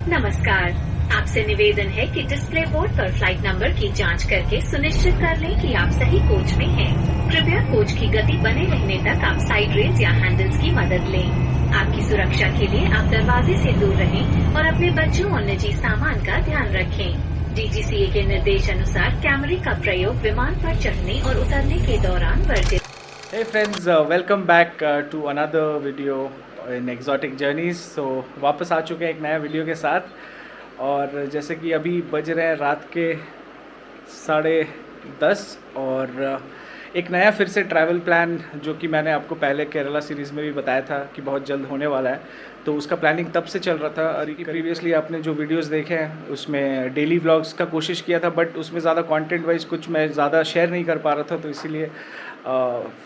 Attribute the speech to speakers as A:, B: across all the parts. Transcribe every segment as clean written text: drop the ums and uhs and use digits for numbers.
A: नमस्कार, आपसे निवेदन है कि डिस्प्ले बोर्ड पर फ्लाइट नंबर की जांच करके सुनिश्चित कर लें कि आप सही कोच में हैं। कृपया कोच की गति बने रहने तक आप साइड रेल्स या हैंडल्स की मदद लें। आपकी सुरक्षा के लिए आप दरवाजे से दूर रहें और अपने बच्चों और निजी सामान का ध्यान रखें। DGCA के निर्देश अनुसार कैमरे का प्रयोग विमान पर चढ़ने और उतरने के दौरान वर्जित।
B: Hey friends, welcome back to another video in Exotic Journeys. So वापस आ चुके हैं एक नया वीडियो के साथ। और जैसे कि अभी बज रहे हैं रात के 10:30 और एक नया फिर से ट्रैवल प्लान जो कि मैंने आपको पहले केरला सीरीज़ में भी बताया था कि बहुत जल्द होने वाला है, तो उसका प्लानिंग तब से चल रहा था। और प्रीवियसली आपने जो वीडियोस देखे हैं उसमें डेली व्लॉग्स का कोशिश किया था, बट उसमें ज़्यादा कंटेंट वाइज कुछ मैं ज़्यादा शेयर नहीं कर पा रहा था, तो इसीलिए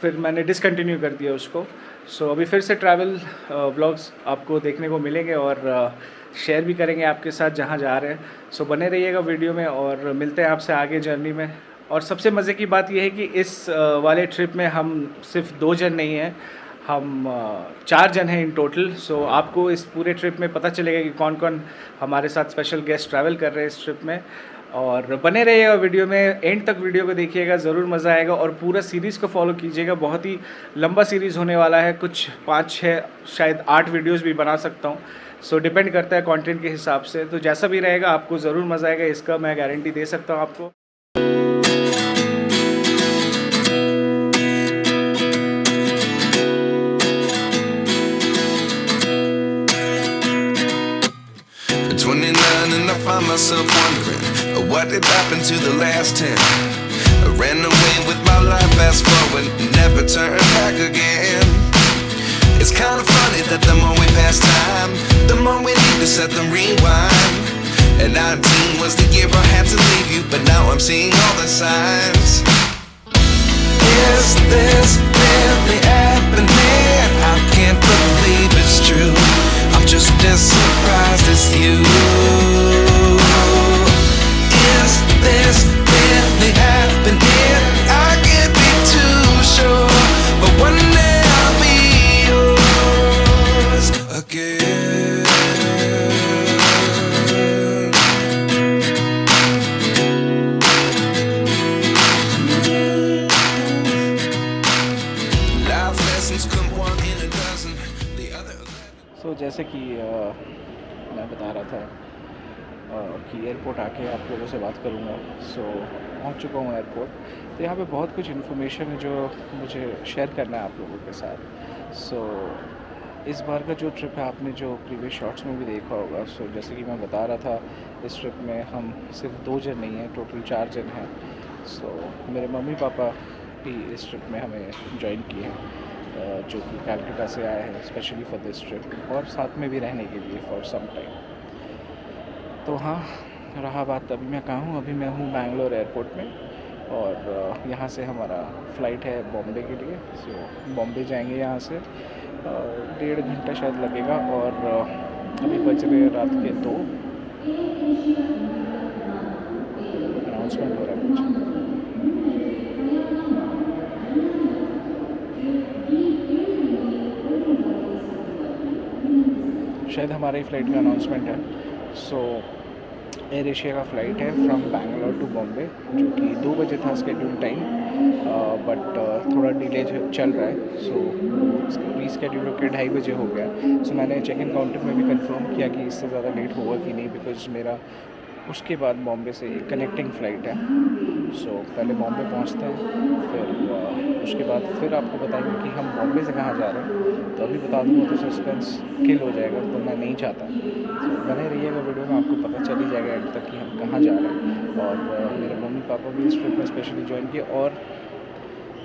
B: फिर मैंने डिसकंटिन्यू कर दिया उसको। सो अभी फिर से ट्रैवल व्लॉग्स आपको देखने को मिलेंगे और शेयर भी करेंगे आपके साथ जहाँ जा रहे हैं। सो बने रहिएगा वीडियो में और मिलते हैं आपसे आगे जर्नी में। और सबसे मज़े की बात यह है कि इस वाले ट्रिप में हम सिर्फ 2 जन नहीं हैं, हम 4 जन हैं इन टोटल। सो आपको इस पूरे ट्रिप में पता चलेगा कि कौन कौन हमारे साथ स्पेशल गेस्ट ट्रैवल कर रहे हैं इस ट्रिप में। और बने रहिएगा वीडियो में, एंड तक वीडियो को देखिएगा, ज़रूर मज़ा आएगा। और पूरा सीरीज़ को फॉलो कीजिएगा, बहुत ही लंबा सीरीज़ होने वाला है, कुछ 5-6 शायद 8 वीडियोज़ भी बना सकता हूँ। सो डिपेंड करता है कंटेंट के हिसाब से, तो जैसा भी रहेगा आपको ज़रूर मज़ा आएगा, इसका मैं गारंटी दे सकता हूँ आपको।
C: And I find myself wondering what did happen to the last 10. I ran away with my life, fast forward, never turn back again. It's kind of funny that the more we pass time, the more we need to set them rewind. And 19 was the year I had to leave you, but now I'm seeing all the signs. Is this really happening? I can't believe it's true. I'm just as surprised as you. Is this really happening? I can't be too sure, but one day I'll be yours again. Life lessons come one in a dozen, the other.
B: सो जैसे कि मैं बता रहा था कि airport आके आप लोगों से बात करूँगा। सो पहुँच चुका हूँ एयरपोर्ट। तो यहाँ पे बहुत कुछ इन्फॉर्मेशन है जो मुझे शेयर करना है आप लोगों के साथ। सो इस बार का जो ट्रिप है, आपने जो प्रीवियस शॉट्स में भी देखा होगा। सो जैसे कि मैं बता रहा था, इस ट्रिप में हम सिर्फ 2 जन नहीं हैं, टोटल 4 जन हैं। सो मेरे मम्मी पापा भी इस ट्रिप में हमें ज्वाइन किए हैं, जो कि कलकत्ता से आए हैं स्पेशली फॉर दिस ट्रिप, और साथ में भी रहने के लिए फॉर सम टाइम। तो हाँ, रहा बात अभी मैं कहाँ हूँ। अभी मैं हूँ बैंगलोर एयरपोर्ट में, और यहाँ से हमारा फ़्लाइट है बॉम्बे के लिए। सो बॉम्बे जाएंगे यहाँ से, 1.5 घंटा शायद लगेगा। और अभी बज रहे रात के 2। अनाउंसमेंट हो रहा है कुछ। शायद हमारे फ़्लाइट का अनाउंसमेंट है। सो एयर एशिया का फ़्लाइट है फ्रॉम बैंगलोर टू बॉम्बे, जो कि 2 बजे था स्केड्यूल टाइम, बट थोड़ा डिले चल रहा है। सो रीस्केड्यूल होकर 2:30 बजे हो गया। सो मैंने चेक इन काउंटर में भी कंफर्म किया कि इससे ज़्यादा लेट होगा कि नहीं, बिकॉज मेरा उसके बाद बॉम्बे से एक कनेक्टिंग फ़्लाइट है। सो पहले बॉम्बे पहुंचते हैं, फिर उसके बाद फिर आपको बताएंगे कि हम बॉम्बे से कहाँ जा रहे हैं। तो अभी बता दूँगा तो सस्पेंस किल हो जाएगा, तो मैं नहीं चाहता। तो बने रहिएगा वीडियो में, आपको पता चल ही जाएगा एंड तक कि हम कहाँ जा रहे हैं। और मेरे मम्मी पापा भी इस ट्रिप में स्पेशली ज्वाइन किए। और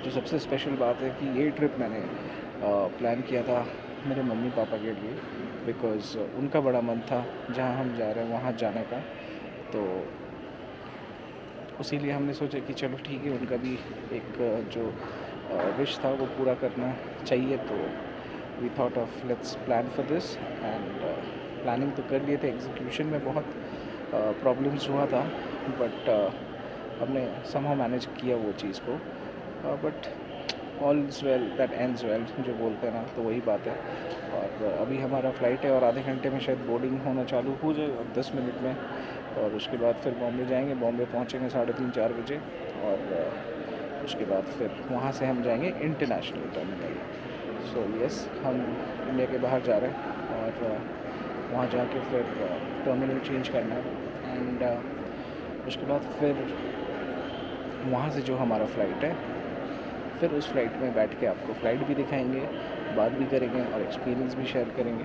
B: जो सबसे स्पेशल बात है कि ये ट्रिप मैंने प्लान किया था मेरे मम्मी पापा के लिए, बिकॉज़ उनका बड़ा मन था जहाँ हम जा रहे हैं वहाँ जाने का। तो उसी लिए हमने सोचा कि चलो ठीक है, उनका भी एक जो विश था वो पूरा करना चाहिए। तो we thought of let's plan for this. And planning तो कर लिए थे, एग्जीक्यूशन में बहुत प्रॉब्लम्स हुआ था, बट हमने समहाउ मैनेज किया वो चीज़ को। But all is well that ends well जो बोलते हैं ना, तो वही बात है। और अभी हमारा फ़्लाइट है और आधे घंटे में शायद बोर्डिंग होना चालू हो जाएगा, 10 मिनट में। और उसके बाद फिर बॉम्बे जाएंगे, बॉम्बे पहुंचेंगे 3:30-4 बजे। और उसके बाद फिर वहाँ से हम जाएंगे इंटरनेशनल टर्मिनल। सो यस, हम इंडिया के बाहर जा रहे हैं और वहाँ जाके फिर टर्मिनल चेंज करना है। एंड उसके बाद फिर वहाँ से जो हमारा फ़्लाइट है, फिर उस फ़्लाइट में बैठ के आपको फ़्लाइट भी दिखाएंगे, बात भी करेंगे और एक्सपीरियंस भी शेयर करेंगे।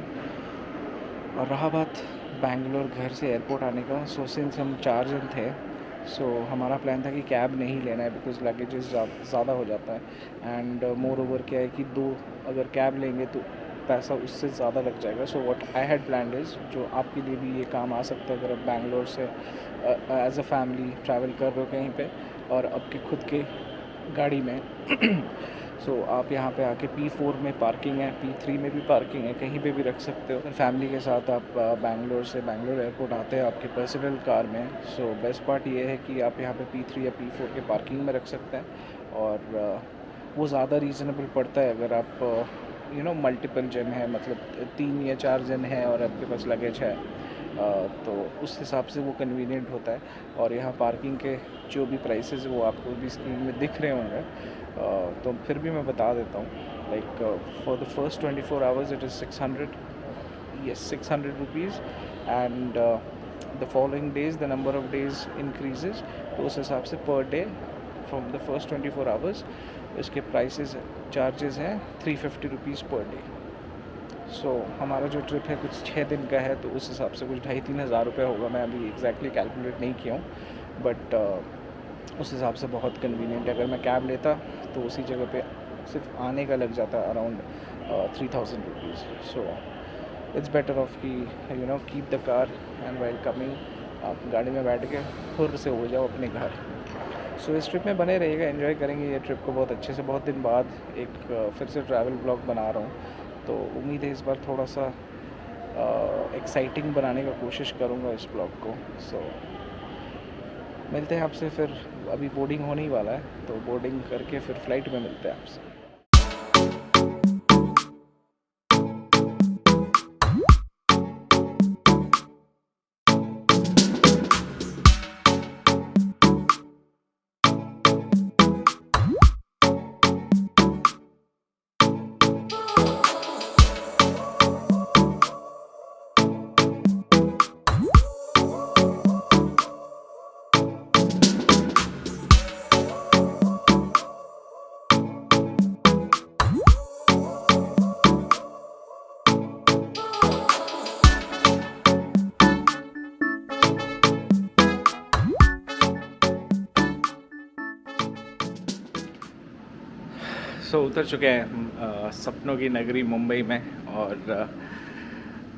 B: और रहा बात बैंगलोर घर से एयरपोर्ट आने का, सो सिंस हम 4 जन थे, सो हमारा प्लान था कि कैब नहीं लेना है बिकॉज़ लगेजेस ज़्यादा हो जाता है। एंड मोर ओवर क्या है कि 2 अगर कैब लेंगे तो पैसा उससे ज़्यादा लग जाएगा। So what I had planned is, जो आपके लिए भी ये काम आ सकता है अगर आप बैंगलोर से एज अ फैमिली ट्रैवल कर रहे हो कहीं पे और आपके खुद के गाड़ी में सो आप यहाँ पे आके P4 में पार्किंग है, P3 में भी पार्किंग है, कहीं पे भी रख सकते हो। फैमिली के साथ आप बैंगलोर से बैंगलोर एयरपोर्ट आते हैं आपके पर्सनल कार में। सो बेस्ट पार्ट ये है कि आप यहाँ पे P3 या P4 के पार्किंग में रख सकते हैं और वो ज़्यादा रीज़नेबल पड़ता है अगर आप मल्टीपल जन है, मतलब 3 या 4 जन हैं और आपके पास लगेज है, तो उस हिसाब से वो कन्वीनियंट होता है। और यहाँ पार्किंग के जो भी प्राइसेस वो आपको भी स्क्रीन में दिख रहे होंगे, तो फिर भी मैं बता देता हूँ। Like for the first 24 hours it is 600 rupees and the following days the number of days increases, तो उस हिसाब से per day from the first 24 hours इसके प्राइसेस चार्जेस हैं 350 रुपीज़ पर डे। सो हमारा जो ट्रिप है कुछ 6 दिन का है, तो उस हिसाब से कुछ 2,500-3 हज़ार रुपये होगा। मैं अभी एग्जैक्टली कैलकुलेट नहीं किया हूँ, बट उस हिसाब से बहुत कन्वीनियंट है। अगर मैं कैब लेता तो उसी जगह पे सिर्फ आने का लग जाता around 3,000 rupees. So it's better off कि keep the car and while coming आप गाड़ी में बैठ के खुद से हो जाओ अपने घर। सो इस ट्रिप में बने रहिएगा, एंजॉय करेंगे ये ट्रिप को बहुत अच्छे से। बहुत दिन बाद एक फिर से ट्रैवल ब्लॉग बना रहा हूँ, तो उम्मीद है इस बार थोड़ा सा एक्साइटिंग बनाने का कोशिश करूँगा इस ब्लॉग को। सो मिलते हैं आपसे फिर, अभी बोर्डिंग होने ही वाला है, तो बोर्डिंग करके फिर फ़्लाइट में मिलते हैं आपसे। सो उतर चुके हैं सपनों की नगरी मुंबई में, और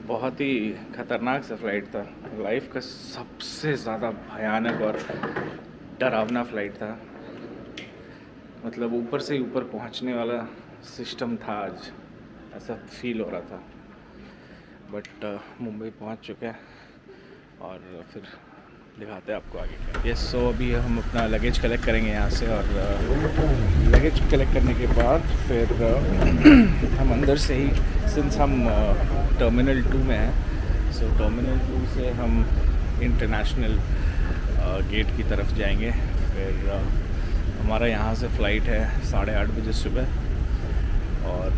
B: बहुत ही ख़तरनाक सा फ़्लाइट था। लाइफ का सबसे ज़्यादा भयानक और डरावना फ़्लाइट था। मतलब ऊपर से ही ऊपर पहुंचने वाला सिस्टम था आज, ऐसा फील हो रहा था। बट मुंबई पहुंच चुके हैं और फिर दिखाते हैं आपको आगे क्या। यस, सो अभी हम अपना लगेज कलेक्ट करेंगे यहाँ से, और लगेज कलेक्ट करने के बाद फिर हम अंदर से ही, सिंस हम टर्मिनल 2 में हैं, सो टर्मिनल 2 से हम इंटरनेशनल गेट की तरफ जाएंगे। फिर हमारा यहाँ से फ़्लाइट है 8:30 बजे सुबह, और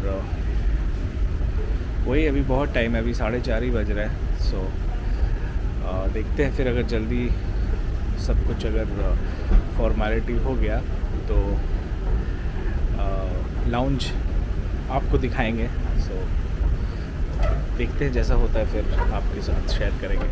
B: वही अभी बहुत टाइम है, अभी 4:30 ही बज रहा है। सो देखते हैं फिर, अगर जल्दी सब कुछ अगर फॉर्मेलिटी हो गया तो लाउंज आपको दिखाएंगे। सो देखते हैं, जैसा होता है फिर आपके साथ शेयर करेंगे।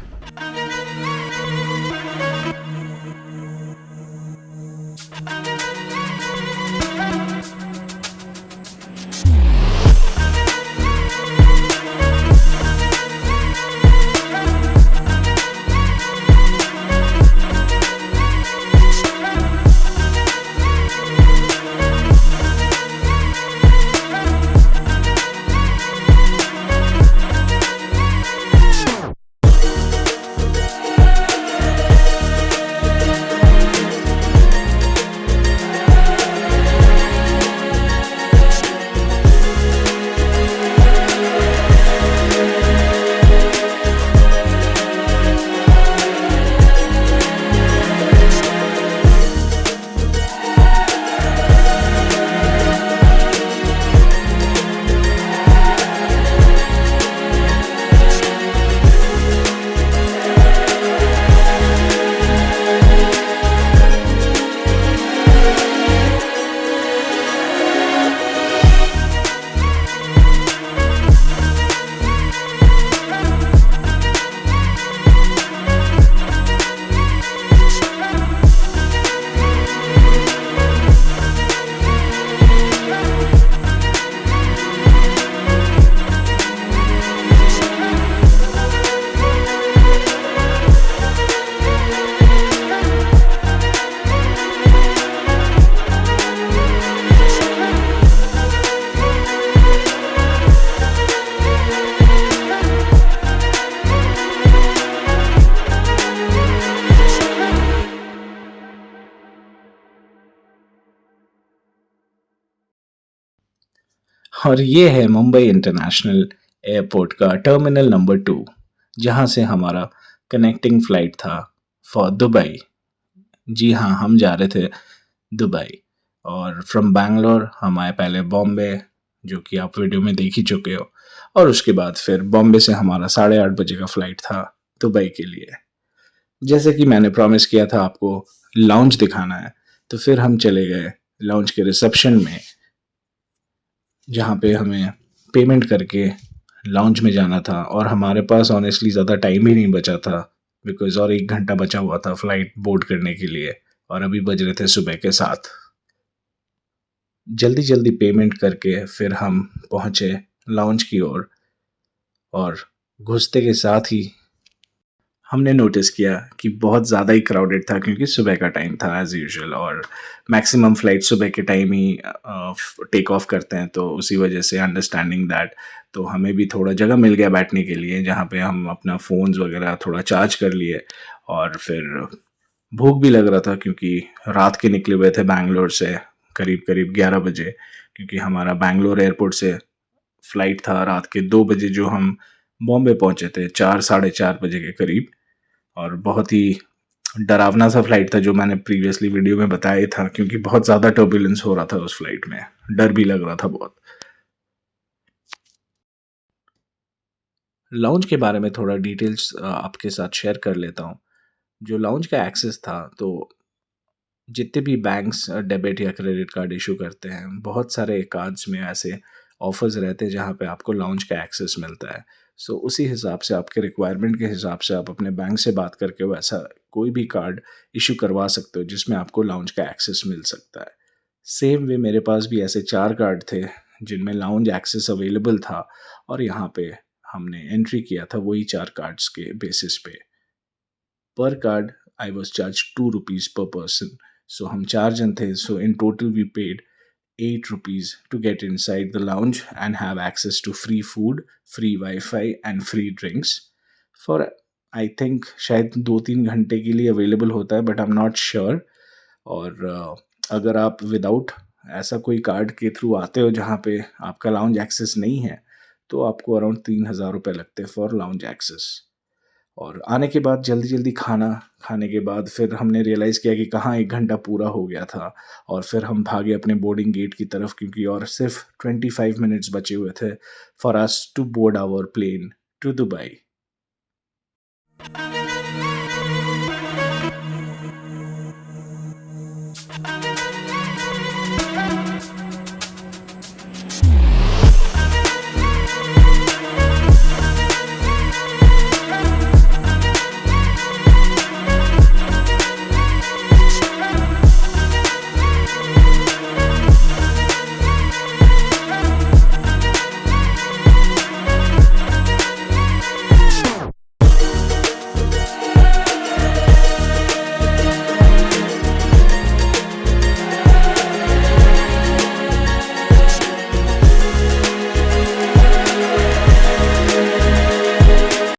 D: और ये है मुंबई इंटरनेशनल एयरपोर्ट का टर्मिनल नंबर 2, जहाँ से हमारा कनेक्टिंग फ़्लाइट था फॉर दुबई। जी हाँ, हम जा रहे थे दुबई और फ्रॉम बैंगलोर हम आए पहले बॉम्बे, जो कि आप वीडियो में देख ही चुके हो, और उसके बाद फिर बॉम्बे से हमारा 8:30 बजे का फ़्लाइट था दुबई के लिए। जैसे कि मैंने प्रॉमिस किया था आपको लाउंज दिखाना है, तो फिर हम चले गए लाउंज के रिसेप्शन में, जहाँ पे हमें पेमेंट करके लाउंज में जाना था। और हमारे पास ऑनेस्टली ज़्यादा टाइम ही नहीं बचा था, बिकॉज़ और 1 घंटा बचा हुआ था फ़्लाइट बोर्ड करने के लिए, और अभी बज रहे थे सुबह के 7। जल्दी-जल्दी पेमेंट करके फिर हम पहुँचे लाउंज की ओर, और घुसते के साथ ही हमने नोटिस किया कि बहुत ज़्यादा ही क्राउडेड था, क्योंकि सुबह का टाइम था एज़ यूजुअल, और मैक्सिमम फ़्लाइट सुबह के टाइम ही टेक ऑफ करते हैं, तो उसी वजह से अंडरस्टैंडिंग दैट, तो हमें भी थोड़ा जगह मिल गया बैठने के लिए, जहाँ पे हम अपना फ़ोन्स वगैरह थोड़ा चार्ज कर लिए। और फिर भूख भी लग रहा था, क्योंकि रात के निकले हुए थे बैंगलोर से करीब-करीब 11 बजे, क्योंकि हमारा बैंगलोर एयरपोर्ट से फ़्लाइट था रात के 2 बजे, जो हम बॉम्बे पहुँचे थे 4 साढ़े 4 बजे के करीब। और बहुत ही डरावना सा फ्लाइट था, जो मैंने प्रीवियसली वीडियो में बताया ही था, क्योंकि बहुत ज़्यादा टर्बुलेंस हो रहा था उस फ्लाइट में, डर भी लग रहा था बहुत। लाउंज के बारे में थोड़ा डिटेल्स आपके साथ शेयर कर लेता हूँ। जो लाउंज का एक्सेस था, तो जितने भी बैंक्स डेबिट या क्रेडिट कार्ड इशू करते हैं, बहुत सारे कार्ड्स में ऐसे ऑफर्स रहते हैं जहाँ पे आपको लाउंज का एक्सेस मिलता है। सो उसी हिसाब से, आपके रिक्वायरमेंट के हिसाब से, आप अपने बैंक से बात करके वैसा कोई भी कार्ड इशू करवा सकते हो जिसमें आपको लाउंज का एक्सेस मिल सकता है। सेम वे मेरे पास भी ऐसे 4 कार्ड थे जिनमें लाउंज एक्सेस अवेलेबल था, और यहाँ पे हमने एंट्री किया था वही 4 कार्ड्स के बेसिस पे। Per card I was charge 2 rupees per person. So हम 4 जन थे, so in total we paid 8 rupees to get inside the lounge and have access to free food, free Wi-Fi and free drinks for I think शायद 2-3 घंटे के लिए available होता है, but I am not sure. और अगर आप without ऐसा कोई कार्ड के थ्रू आते हो जहाँ पे आपका लाउंज एक्सेस नहीं है, तो आपको अराउंड 3,000 रुपये लगते हैं फॉर लाउंज एक्सेस। और आने के बाद जल्दी-जल्दी खाना खाने के बाद फिर हमने रियलाइज़ किया कि कहाँ 1 घंटा पूरा हो गया था, और फिर हम भागे अपने बोर्डिंग गेट की तरफ, क्योंकि और सिर्फ़ 25 मिनट्स बचे हुए थे for us to board our plane to Dubai.